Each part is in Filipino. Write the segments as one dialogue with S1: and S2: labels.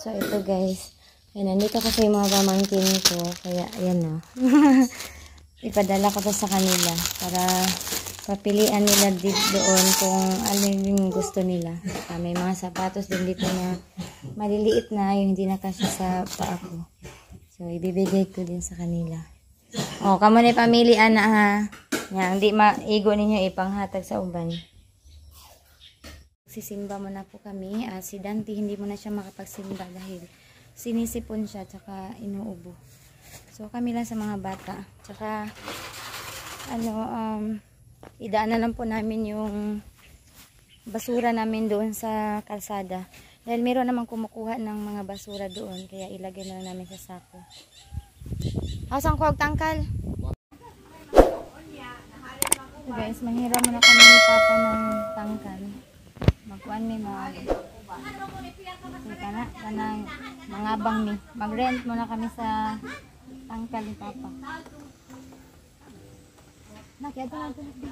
S1: So, ito guys. Ayan, nandito kasi yung mga pamangkin ko. Kaya, ayan o. Ipadala ko to sa kanila. Para papilian nila doon kung ano yung gusto nila. May mga sapatos din dito na maliliit na. Yung hindi na kasya sa paa ko. So, ibibigay ko din sa kanila. O, kamo na pamilian na ha. Yan, hindi maigo ninyo ipanghatag sa uban. Sisimba muna po kami. Si Dante, hindi mo na siya makapagsimba dahil sinisipon siya, tsaka inuubo. So, kami lang sa mga bata. Tsaka, idaan na lang po namin yung basura namin doon sa kalsada. Dahil meron namang kumukuha ng mga basura doon, kaya ilagay na lang namin sa sako. Asang kuwag tangkal? So guys, mahirap muna kami ni Papa ng tangkal. Magkuhan mi kanang mangabang mi. Mag-rent muna kami sa tangkal ni Papa. Nakita lang ito.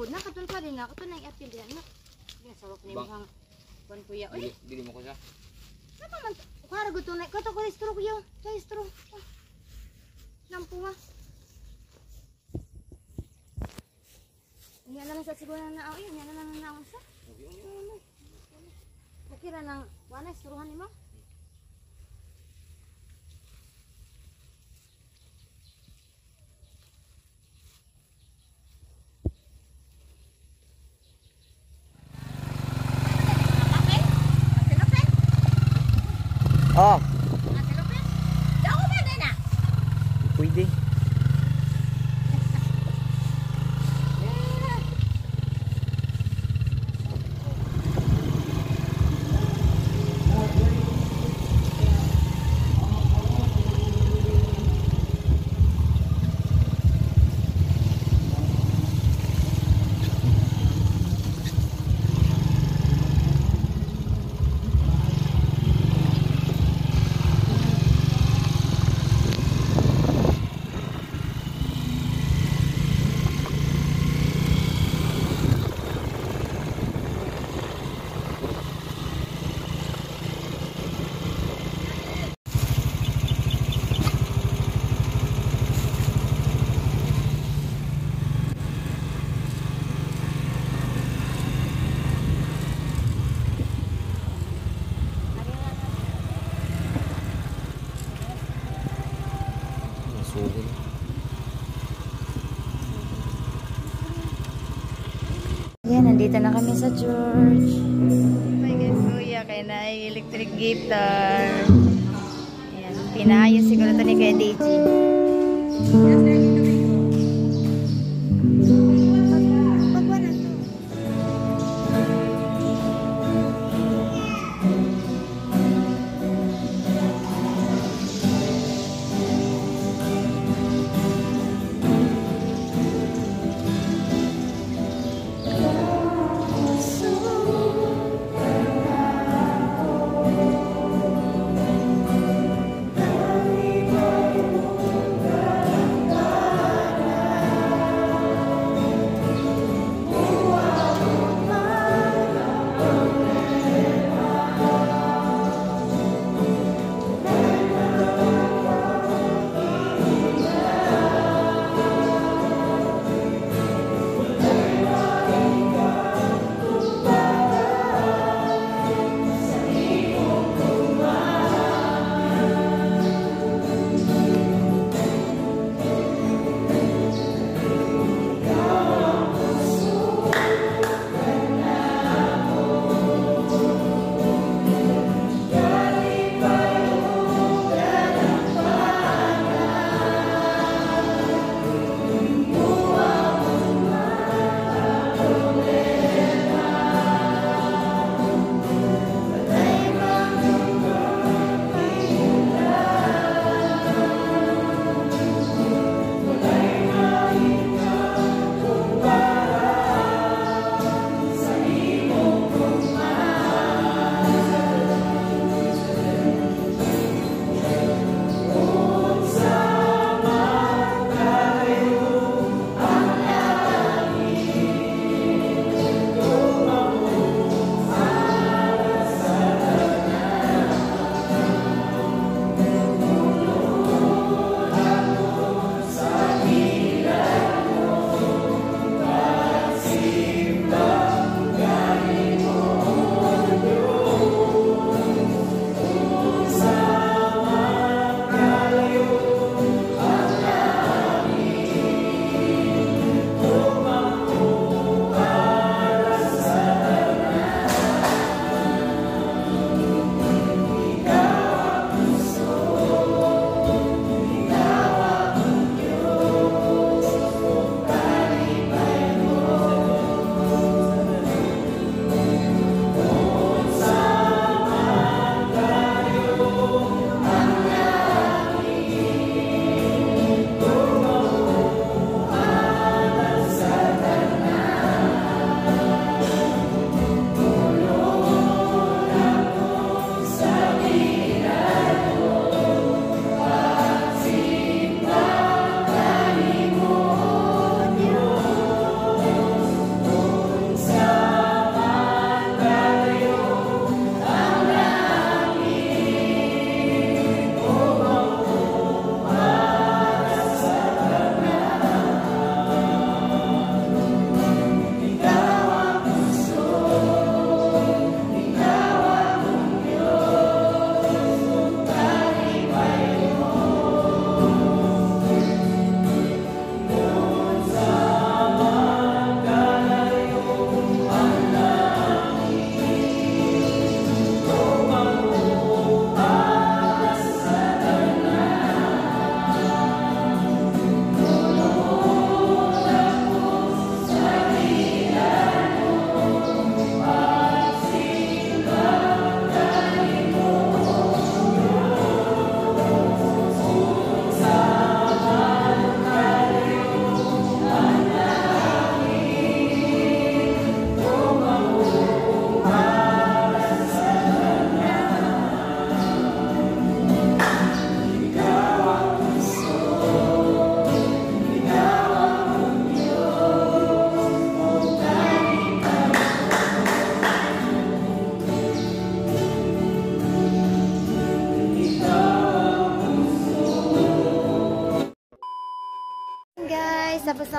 S1: Na katun pa din ako na i-appeal diyan na. Sarok ni mga kon kuya. Oy, dili mo ko siya. Napa man kuara gusto na kato ko stroke yo. Kay stroke. Nampuwa. Yan naman sa siguro na yan naman na sa. Okay ra nang wala struhan nimo.
S2: Oh.
S1: Daw ba din na?
S2: Pwede.
S1: Yan, nandito na kami sa church. My God, kuya, kaya na electric guitar. Ayan, pinaayos siguro ito ni Kuya Deji.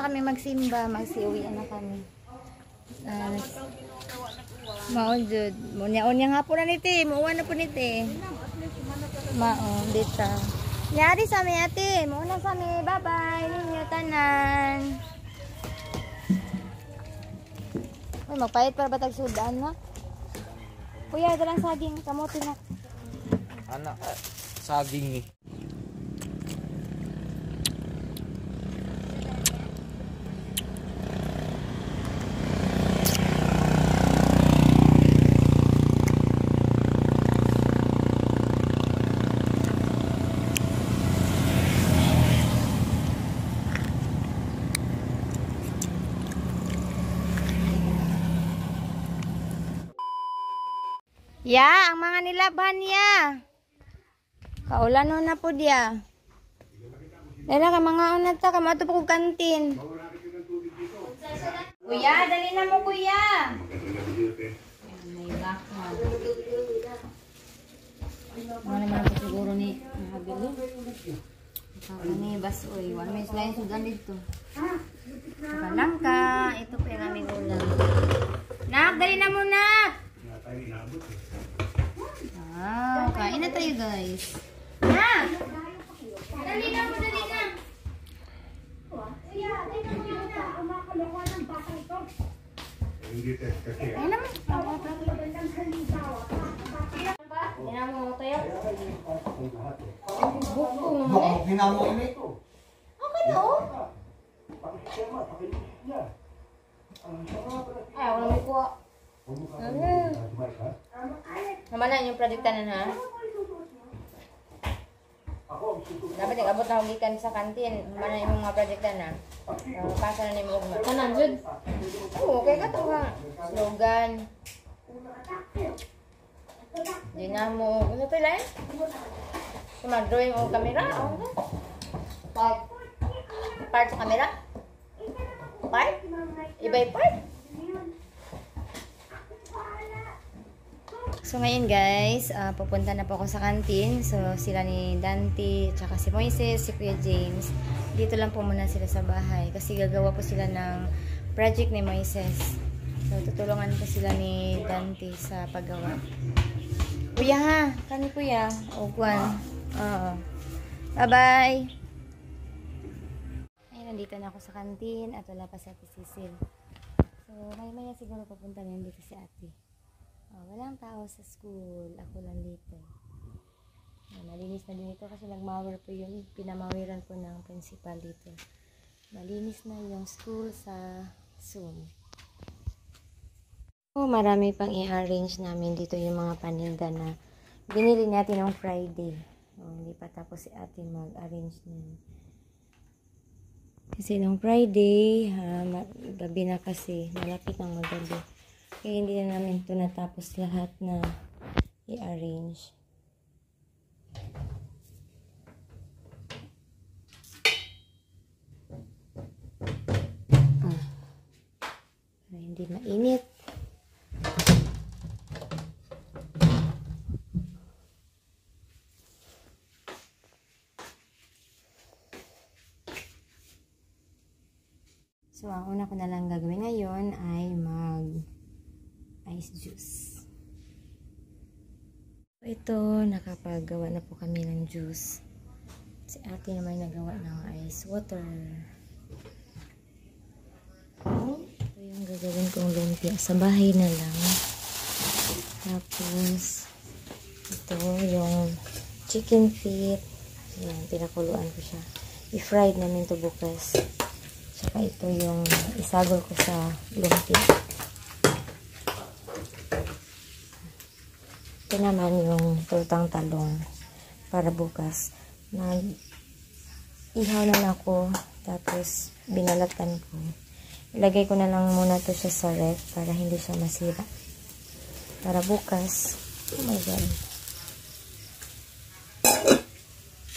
S1: na kami magsimba, magsiuwian na kami. Maon jud. Unya nga po na niti, muuwan na po niti. Maon dito. Nyari sa mi ate, muna sa mi. Bye-bye ninyo tanan. Uy, magpahit para batag sudan na. Kuya, dalang saging, kamote na.
S2: Anak, saging eh.
S1: Ya, ang mga nilabhan niya. Kaulan na po dia. Dala ka mga unat ta, kamato po kantin. Kuya, dali na mo kuya. May bakman. Ano naman po siguro ni Habili? Ini basoy. One minute lain sudan dito. Palangka. Ito po yung aming ulam. Nak, dali na mo nak. Wow, kain na tayo guys. Na! Dali na mo, dali na. Ayun naman. Hindi na mo tayo. Buko mo eh. Okay na oh. Ay, wala may kuha. Naman na yung projectanan ha? Dapat nag-abot na hugikan sa kantin. Naman na yung mga projectanan. Pasa na ni mo ugma. Kanan, Jud? Oo, okay ka ito ha. Slogan. Di na mo. Ano ito lang? Mag-drawing o camera? Part sa camera? Part? Iba-i part? So ngayon guys, pupunta na po ako sa kantin. So sila ni Dante, tsaka si Moises, si Kuya James. Dito lang po muna sila sa bahay. Kasi gagawa po sila ng project ni Moises. So tutulungan po sila ni Dante sa paggawa. Kuya ha, kani kuya. O Juan. Bye bye. Ayun, nandito na ako sa kantin. At wala pa si Ate Cecil. So maya siguro papunta na dito si Ate. Walang tao sa school. Ako lang dito. Malinis na din ito kasi nagmower po yung pinamawiran po ng principal dito. Malinis na yung school sa Zoom. Marami pang i-arrange namin dito yung mga paninda na binili natin ng Friday. Hindi pa tapos si ate mag-arrange niyan. Kasi nung Friday, gabi na kasi, malapit ng magabi. Kaya hindi na namin ito natapos lahat na i-arrange. Para hindi mainit. So, ang una ko na lang gagawin ngayon ay ice juice. Ito, nakapagawa na po kami ng juice. Si ate naman nagawa ng ice water. Ito yung gagawin kong lumpia. Sa bahay na lang. Tapos, ito yung chicken feet. Yan, pinakuluan ko siya. I-fried namin ito bukas. Saka ito yung isagol ko sa lumpia. Ito naman yung tortang talong para bukas. Nag-ihaw na ako, tapos binalatan ko. Ilagay ko na lang muna to siya sa ref para hindi siya masira. Para bukas, oh my god.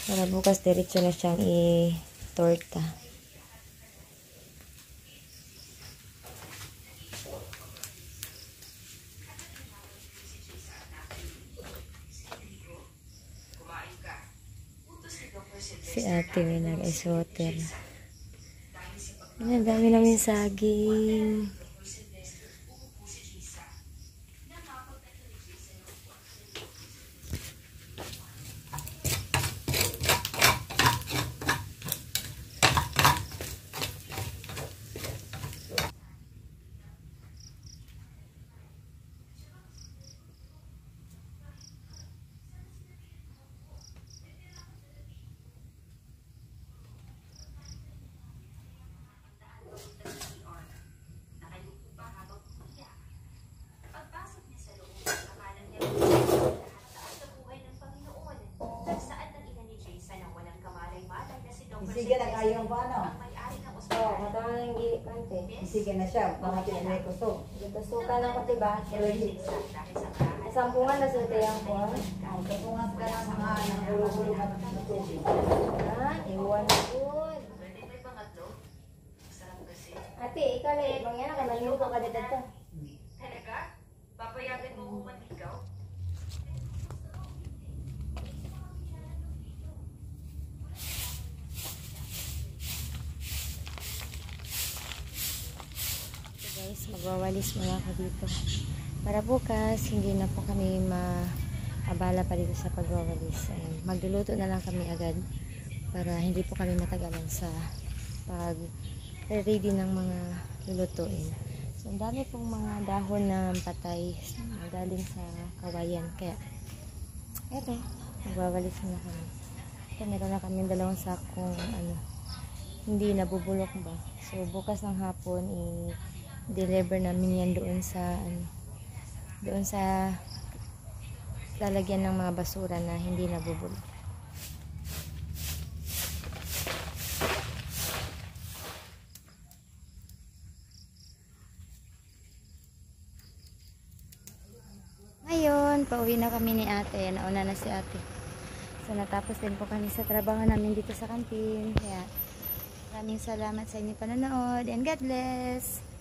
S1: Para bukas, diretso na siyang i-torta. Si ate may nag-ice water. Ang dami namin saging.
S3: Sige na kayo ang paano?
S1: Oo, matama ng gilipante.
S3: Sige na siya, mga tinay ko to.
S1: Gusto na ko, diba? Sampungan na sultayan ko.
S3: Ang kapungas ka ng mga nangulugulo na tubig.
S1: Iwan na po. Ate, ikaw na ibang yan. Kanalimuto ka dito to.
S4: Talaga? Papayagan mo kung manligaw?
S1: So guys, magwawalis muna ako dito. Para bukas, hindi na po kami maabala pa dito sa pagwawalis. Ayan, magluluto na lang kami agad para hindi po kami matagalan sa pag-ready ng mga lulutuin. So, ang dami pong mga dahon na patay na galing sa kawayan. Kaya, eto, magwawalis na kami. Ito, meron na kami dalawang sakong hindi nabubulok ba. So, bukas ng hapon, i-deliver namin yan doon sa lalagyan ng mga basura na hindi nabubulok. Ngayon, pauwi na kami ni ate. Nauna na si ate. So, natapos din po kami sa trabaho namin dito sa kantin. Kaya, maraming salamat sa inyong panonood and God bless!